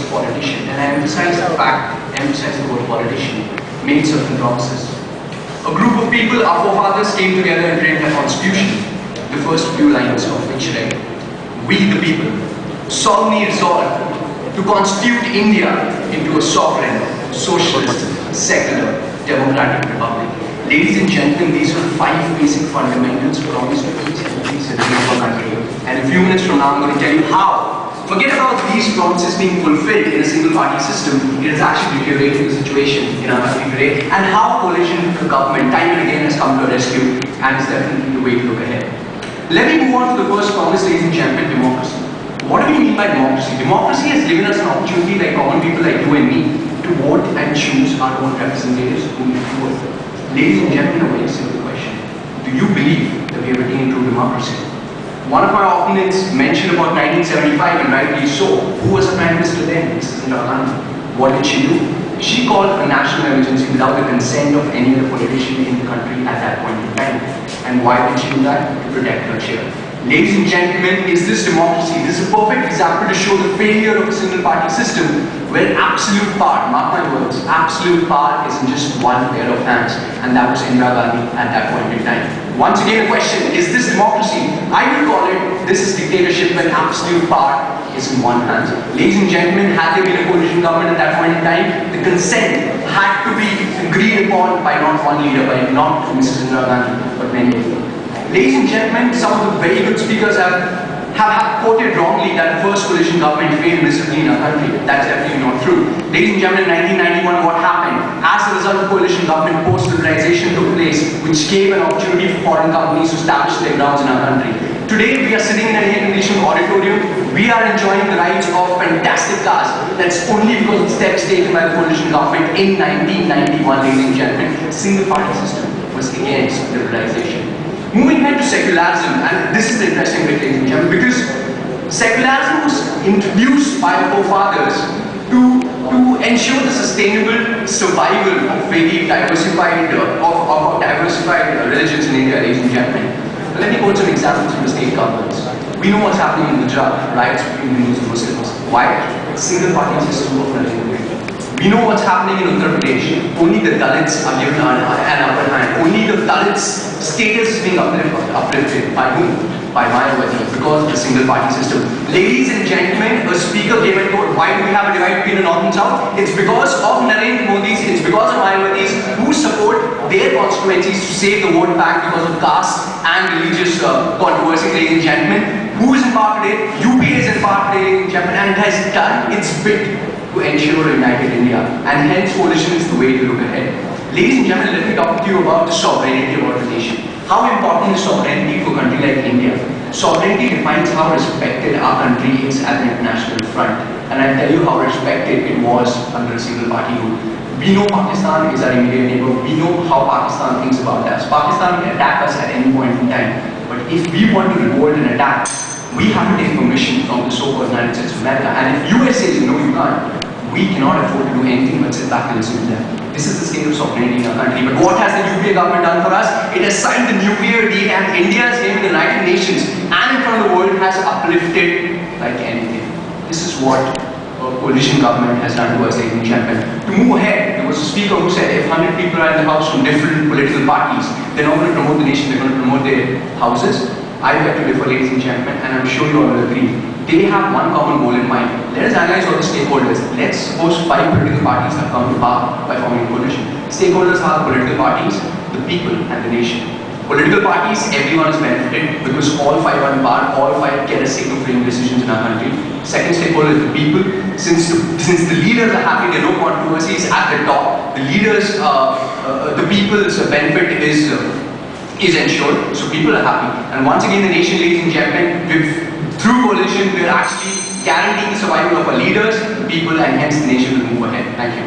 politician, and I emphasize the word politician, made certain promises. A group of people, our forefathers, came together and framed a constitution, the first few lines of which read, "We the people solemnly resolve to constitute India into a sovereign, socialist, secular, democratic republic." Ladies and gentlemen, these are 5 basic fundamentals promised to each and every citizen of our country. And in a few minutes from now, I'm going to tell you how. Forget about these promises being fulfilled in a single-party system. It is actually deteriorating the situation in our country today, and how coalition government time and again has come to a rescue, and is definitely the way to look ahead. Let me move on to the first promise, ladies and gentlemen: democracy. What do we mean by democracy? Democracy has given us an opportunity, like common people like you and me, to vote and choose our own representatives whom we vote. Ladies and gentlemen, a very simple question: do you believe that we have attained true democracy? One of my opponents mentioned about 1975, and rightly so. Who was the Prime Minister then? Mrs. Indira Gandhi. What did she do? She called a national emergency without the consent of any other politician in the country at that point in time. And why did she do that? To protect her chair. Ladies and gentlemen, is this democracy? This is a perfect example to show the failure of a single-party system, where absolute power, mark my words, absolute power is in just one pair of hands, and that was Indira Gandhi at that point in time. Once again, the question: is this democracy? I would call it, this is dictatorship when absolute power is in one hand. Ladies and gentlemen, had there been a coalition government at that point in time, the consent had to be agreed upon by not one leader, by not Mrs. Indira Gandhi, but many people. Ladies and gentlemen, some of the very good speakers have quoted wrongly that the first coalition government failed miserably in our country. That's definitely not true. Ladies and gentlemen, in 1991, what happened? As a result of coalition government, post-liberalization took place, which gave an opportunity for foreign companies to establish their grounds in our country. Today, we are sitting in an air-conditioned auditorium. We are enjoying the rides of fantastic cars. That's only because of the steps taken by the coalition government in 1991, ladies and gentlemen. Single-party system was against liberalization. Moving ahead to secularism, and this is the interesting bit, ladies and gentlemen, because secularism was introduced by our forefathers to ensure the sustainable survival of very diversified religions in India, ladies and gentlemen. Let me quote some examples from the state governments. We know what's happening in Gujarat, riots between Hindus and Muslims. Why? Single-party system of religion. We know what's happening in Uttar Pradesh. Only the Dalits are given an upper hand. Only the Dalits' status is being uplifted. By whom? By Mayawati, because of the single-party system. Ladies and gentlemen, a speaker gave a quote: why do we have a divide between the North and South? It's because of Narendra Modi's, it's because of Mayawatis who support their constituencies to save the vote bank because of caste and religious controversies, ladies and gentlemen. Who is in power today? UPA is in power today, ladies and gentlemen, and it has done its bit to ensure a united India, and hence coalition is the way to look ahead. Ladies and gentlemen, let me talk to you about the sovereignty of our nation. How important is sovereignty to a country like India? Sovereignty defines how respected our country is at the international front, and I'll tell you how respected it was under a single-party rule. We know Pakistan is our immediate neighbor. We know how Pakistan thinks about us. Pakistan can attack us at any point in time, but if we want to revolt and attack, we have to take permission from the so-called United States of America. And if US says, no, you can't, we cannot afford to do anything but sit back and listen to them. This is the state of sovereignty in our country. But what has the UPA government done for us? It has signed the nuclear deal, and India's name in the United Nations and in front of the world has uplifted like anything. This is what a coalition government has done to us, ladies and gentlemen. To move ahead, there was a speaker who said if 100 people are in the house from different political parties, they're not going to promote the nation, they're going to promote their houses. I beg to differ, ladies and gentlemen, and I'm sure you all will agree. They have one common goal in mind. Let us analyze all the stakeholders. Let's suppose 5 political parties have come to power by forming a coalition. Stakeholders are political parties, the people, and the nation. Political parties, everyone is benefited because all 5 are in power, all 5 get a say to frame decisions in our country. Second stakeholder is the people. Since the leaders are happy, there are no controversies at the top. The leaders, the people's benefit is ensured, so people are happy. And once again, the nation, ladies and gentlemen, through coalition, we are actually guaranteeing the survival of our leaders, the people, and hence the nation will move ahead. Thank you.